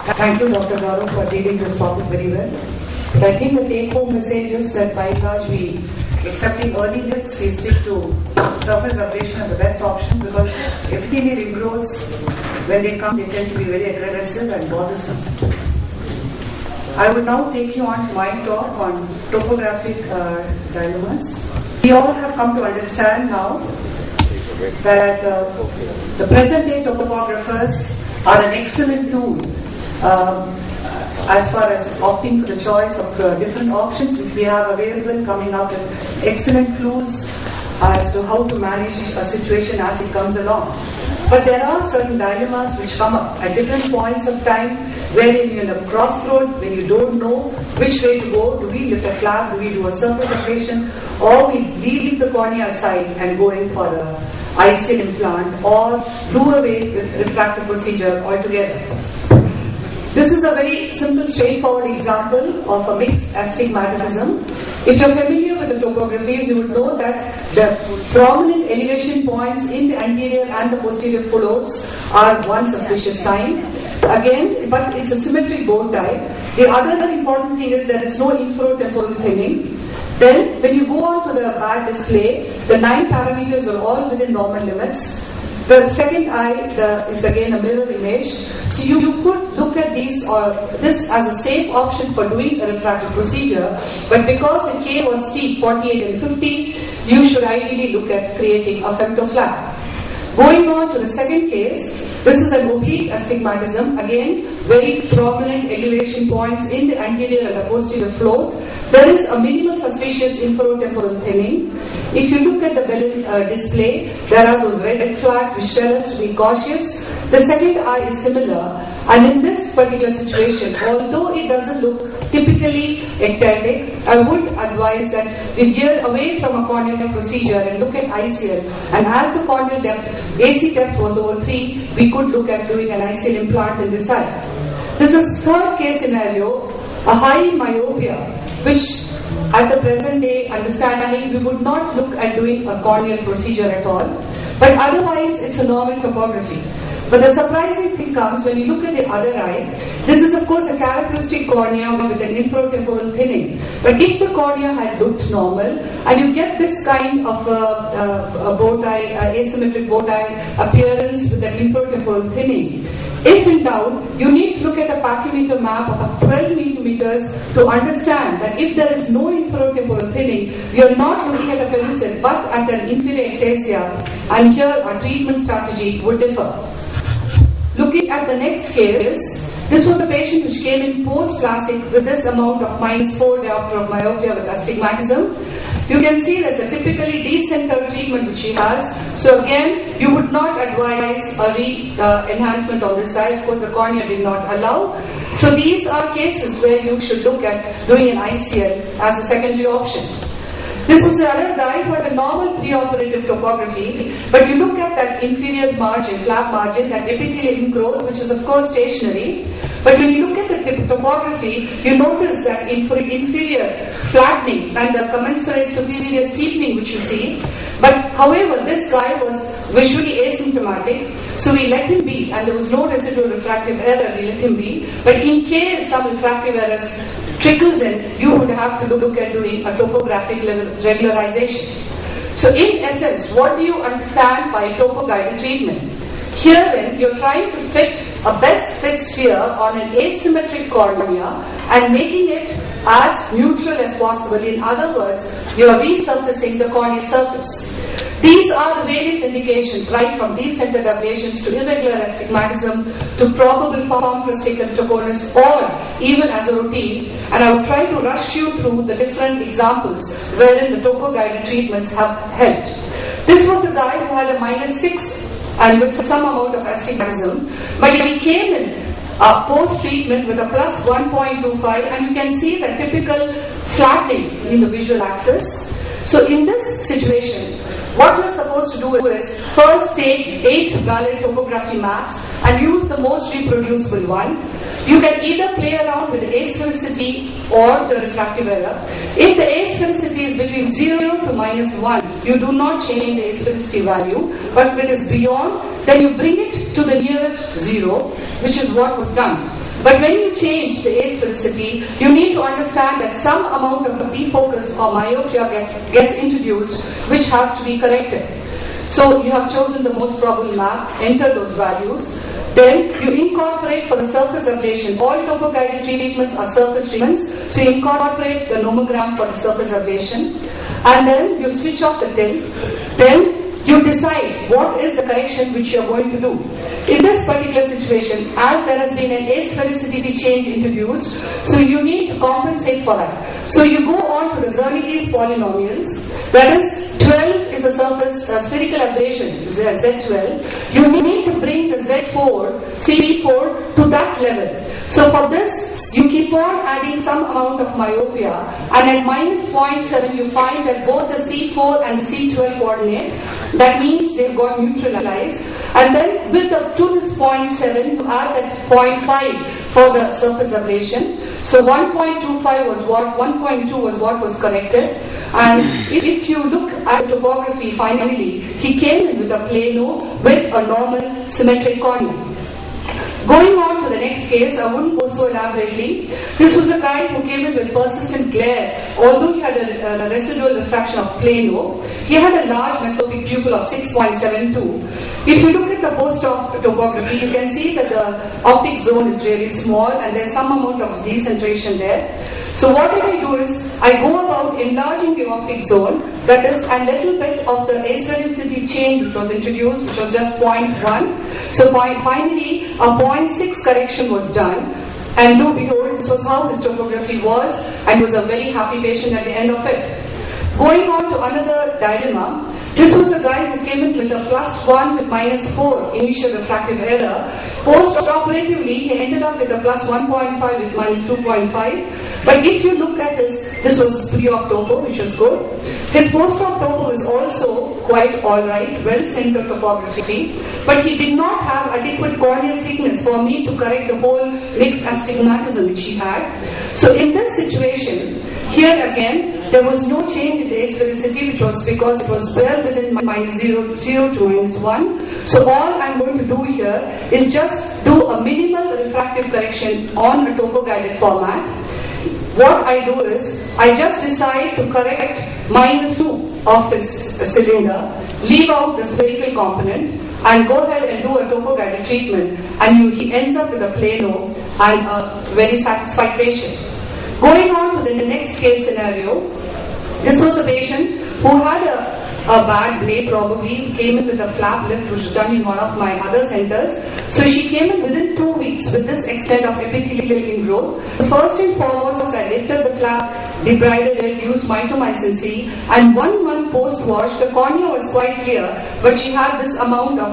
Thank you, Dr. Gaurav, for dealing this topic very well. But I think the take-home message is that by and large, accepting early hits, we stick to surface ablation as the best option because epithelial ingrowths, when they come, they tend to be very aggressive and bothersome. I would now take you on to my talk on topographic dilemmas. We all have come to understand now that the present-day topographers are an excellent tool as far as opting for the choice of different options which we have available, coming up with excellent clues as to how to manage a situation as it comes along. But there are certain dilemmas which come up at different points of time, wherein you're in a crossroad, when you don't know which way to go. Do we lift a flap, do we do a surface ablation, or we leave the cornea aside and go in for a ICL implant, or do away with refractive procedure altogether. This is a very simple, straightforward example of a mixed astigmatism. If you're familiar with the topographies, you would know that the prominent elevation points in the anterior and the posterior folds are one suspicious sign. Again, but it's a symmetric bow tie. The other important thing is there is no infratemporal thinning. Then, when you go on to the bad display, the 9 parameters are all within normal limits. The second eye is again a mirror image. So you could look at this as a safe option for doing a refractive procedure, but because the K was steep, 48 and 50, you should ideally look at creating a femtoflap. Going on to the second case, this is an oblique astigmatism, again very prominent elevation points in the anterior and the posterior float. There is a minimal suspicious infratemporal thinning. If you look at the Bellin display, there are those red flags which tell us to be cautious. The second eye is similar, and in this particular situation, although it doesn't look typically ectatic, I would advise that we gear away from a corneal procedure and look at ICL. And as the corneal depth, AC depth was over 3, we could look at doing an ICL implant in this eye. This is third case scenario, a high myopia, which at the present day understanding we would not look at doing a corneal procedure at all, but otherwise it's a normal topography. But the surprising thing comes when you look at the other eye. This is of course a characteristic cornea with an infratemporal thinning. But if the cornea had looked normal and you get this kind of a bow tie, asymmetric bow tie appearance with an infratemporal thinning, if in doubt, you need to look at a pachymeter map of 12 millimeters to understand that if there is no infratemporal thinning, you are not looking at a pellucid but at an inferior ectasia, and here our treatment strategy would differ. Looking at the next case, this was a patient which came in post-classic with this amount of -4 diopter of myopia with astigmatism. You can see there's a typically decentered treatment which he has. So again, you would not advise a enhancement on this side because the cornea did not allow. So these are cases where you should look at doing an ICL as a secondary option. This was another guy who had a normal preoperative topography, but you look at that inferior margin, flap margin, that epithelial ingrowth, which is of course stationary. But when you look at the topography, you notice that inferior flattening and the commensurate superior steepening which you see. But however, this guy was visually asymptomatic, so we let him be, and there was no residual refractive error, we let him be. But in case some refractive errors trickles in, you would have to look at doing a topographic regularization. So in essence, what do you understand by topo-guided treatment? Here then, you're trying to fit a best fit sphere on an asymmetric cornea and making it as neutral as possible. In other words, you are resurfacing the corneal surface. These are the various indications, right from decentered ablations to irregular astigmatism to probable form keratoconus, or even as a routine. And I will try to rush you through the different examples wherein the topo-guided treatments have helped. This was a guy who had a -6 and with some amount of astigmatism, but he came in post-treatment with a +1.25, and you can see the typical flattening in the visual axis. So in this situation, what you're supposed to do is first take 8 valid topography maps and use the most reproducible one. You can either play around with the asphericity or the refractive error. If the asphericity is between 0 to -1, you do not change the asphericity value, but when it is beyond, then you bring it to the nearest 0, which is what was done. But when you change the asphericity, you need to understand that some amount of defocus or myopia gets introduced, which has to be corrected. So you have chosen the most probable map, enter those values. Then you incorporate for the surface ablation. All topo-guided treatments are surface treatments. So you incorporate the nomogram for the surface ablation. And then you switch off the tilt. Then you decide what is the correction which you are going to do. In this particular situation, as there has been an asphericity change introduced, so you need to compensate for that. So you go on to the Zernicke's polynomials, that is 12 is a surface spherical ablation, Z12. You need to bring the Z4, C4 to that level. So for this, you keep on adding some amount of myopia, and at minus 0.7 you find that both the C4 and C12 coordinate. That means they've got neutralized. And then with to this 0.7 you add that 0.5 for the surface ablation. So 1.25 was what, 1.2 was what was corrected. And if you look at the topography, finally, he came in with a plano with a normal symmetric cornea. Going on to the next case, I wouldn't go so elaborately. This was a guy who came in with persistent glare. Although he had a residual refraction of plano, he had a large mesopic pupil of 6.72. If you look at the post-op topography, you can see that the optic zone is really small and there's some amount of decentration there. So what I do is, I go about enlarging the optic zone, that is a little bit of the asphericity change which was introduced, which was just 0.1. So finally, a 0.6 correction was done. And lo and behold, this was how his topography was, and he was a very happy patient at the end of it. Going on to another dilemma, this was a guy who came in with a +1 with -4 initial refractive error. Post-operatively, he ended up with a +1.5 with -2.5. But if you look at this was pre-op topo, which was good. His post-op topo is also quite alright, well-centered topography. But he did not have adequate corneal thickness for me to correct the whole mixed astigmatism which he had. So in this situation, here again, there was no change in the asphericity, which was because it was well within -0 to -1. So all I'm going to do here is just do a minimal refractive correction on a topo-guided format. What I do is, I just decide to correct -2 of his cylinder, leave out the spherical component, and go ahead and do a topo-guided treatment, and he ends up with a plano and a very satisfied patient. Going on to the next case scenario, this was a patient who had a bad blade, probably came in with a flap lift, which was done in one of my other centers. So she came in within 2 weeks with this extent of epithelial ingrowth. First and foremost, I lifted the flap, debrided it, used mitomycin C, and 1 month post-wash, the cornea was quite clear, but she had this amount of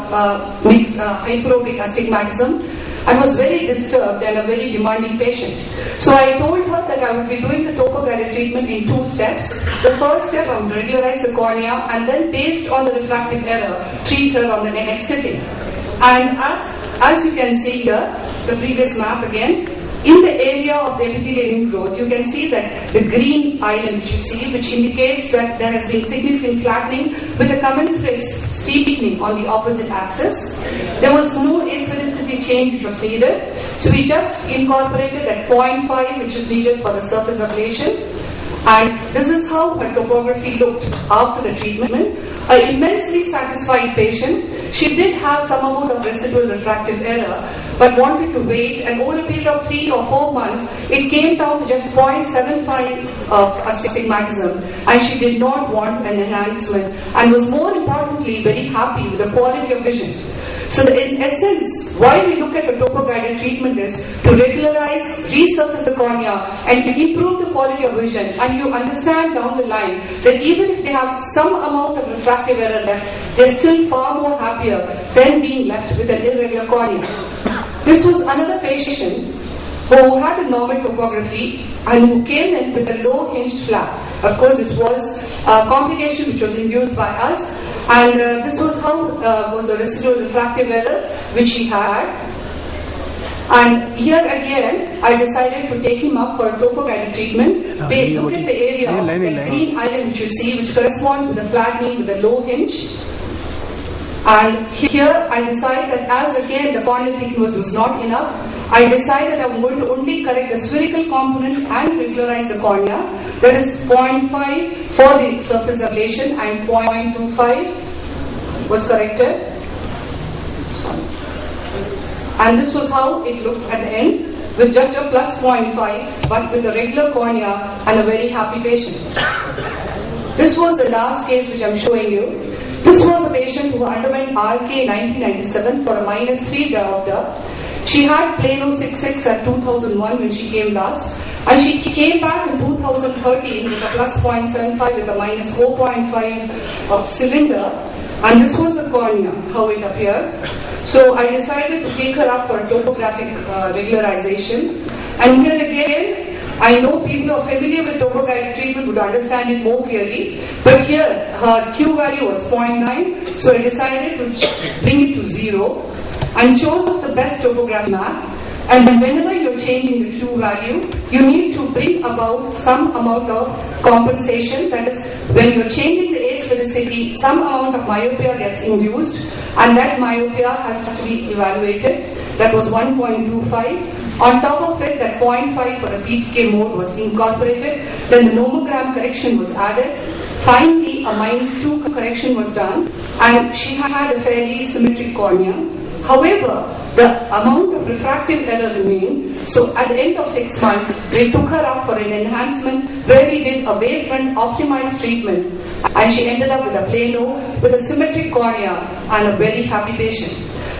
mixed hyperopic astigmatism, and was very disturbed and a very demanding patient. So I told her that I would be doing the topo-guided treatment in 2 steps. The first step, I would regularize the cornea, and then based on the refractive error, treat her on the next sitting. And as you can see here, the previous map again, in the area of the epithelial ingrowth, you can see that the green island which you see, which indicates that there has been significant flattening with a commensurate steepening on the opposite axis. There was no asphericity change which was needed, so we just incorporated at 0.5 which is needed for the surface ablation. And this is how her topography looked after the treatment. An immensely satisfied patient. She did have some amount of residual refractive error, but wanted to wait, and over a period of 3 or 4 months, it came down to just 0.75 of astigmatism, and she did not want an enhancement, and was more importantly very happy with the quality of vision. So in essence, why we look at a topo-guided treatment is to regularize, resurface the cornea, and to improve the quality of vision. And you understand down the line that even if they have some amount of refractive error left, they're still far more happier than being left with an irregular cornea. This was another patient who had a normal topography and who came in with a low hinged flap. Of course, this was a complication which was induced by us. And this was how was the residual refractive error which he had. And here again, I decided to take him up for a topo-guided treatment. Look at the area of the green island which you see, which corresponds with the flattening with the low hinge. And here I decided that as again the corneal thickness was not enough, I decided I'm going to only correct the spherical component and regularize the cornea. That is 0.5 for the surface ablation and 0.25 was corrected. And this was how it looked at the end, with just a plus 0.5, but with a regular cornea and a very happy patient. This was the last case which I'm showing you. This was a patient who underwent RK in 1997 for a -3 diopter. She had plano 6.6 at 2001 when she came last, and she came back in 2013 with a plus 0.75 with a minus 4.5 of cylinder, and this was the cornea, how it appeared. So I decided to take her up for a topographic regularization, and here again, I know people who are familiar with topographic treatment would understand it more clearly, but here her Q value was 0.9, so I decided to bring it to 0 and chose the best topograph map. And whenever you're changing the Q value, you need to bring about some amount of compensation. That is, when you're changing the asphericity, some amount of myopia gets induced, and that myopia has to be evaluated. That was 1.25. On top of it, that 0.5 for the PTK mode was incorporated. Then the nomogram correction was added. Finally, a -2 correction was done, and she had a fairly symmetric cornea. However, the amount of refractive error remained, so at the end of 6 months, we took her up for an enhancement where we did a wavefront optimized treatment, and she ended up with a plano, with a symmetric cornea, and a very happy patient.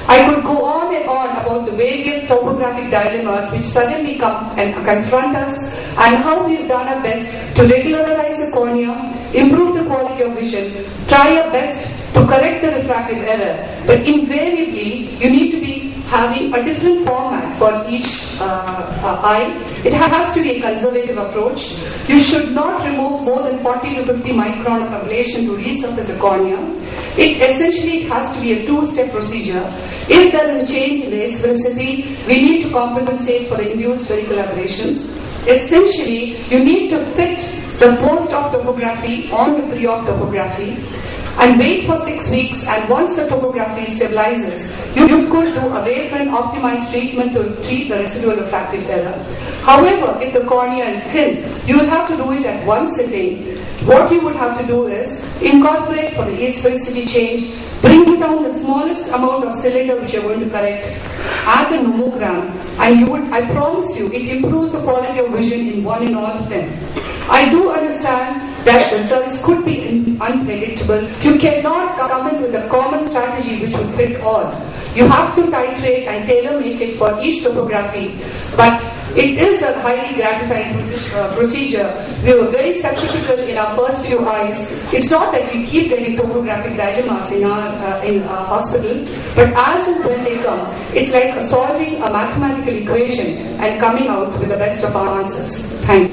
I could go on and on about the various topographic dilemmas which suddenly come and confront us, and how we've done our best to regularize the cornea, improve the quality of vision, try our best to correct the refractive error. But invariably, you need to be having a different format for each eye. It has to be a conservative approach. You should not remove more than 40 to 50 micron of ablation to resurface the cornea. It essentially has to be a two-step procedure. If there is a change in the asphericity, we need to compensate for the induced spherical aberrations. Essentially, you need to fit the post-op topography on the pre-op topography, and wait for 6 weeks, and once the topography stabilizes, you could do a wavefront optimized treatment to treat the residual refractive error. However, if the cornea is thin, you will have to do it at one sitting. What you would have to do is incorporate for the asphericity change, bring down the smallest amount of cylinder which you're going to correct, add the nomogram, and I promise you, it improves the quality of vision in 1 in all of them. I do understand that the results could be unpredictable. You cannot come in with a common strategy which would fit all. You have to titrate and tailor-make it for each topography. But it is a highly gratifying procedure. We were very successful in our first few eyes. It's not that we keep getting topographic dilemmas in our hospital, but as and when they come, it's like solving a mathematical equation and coming out with the best of our answers. Thank you.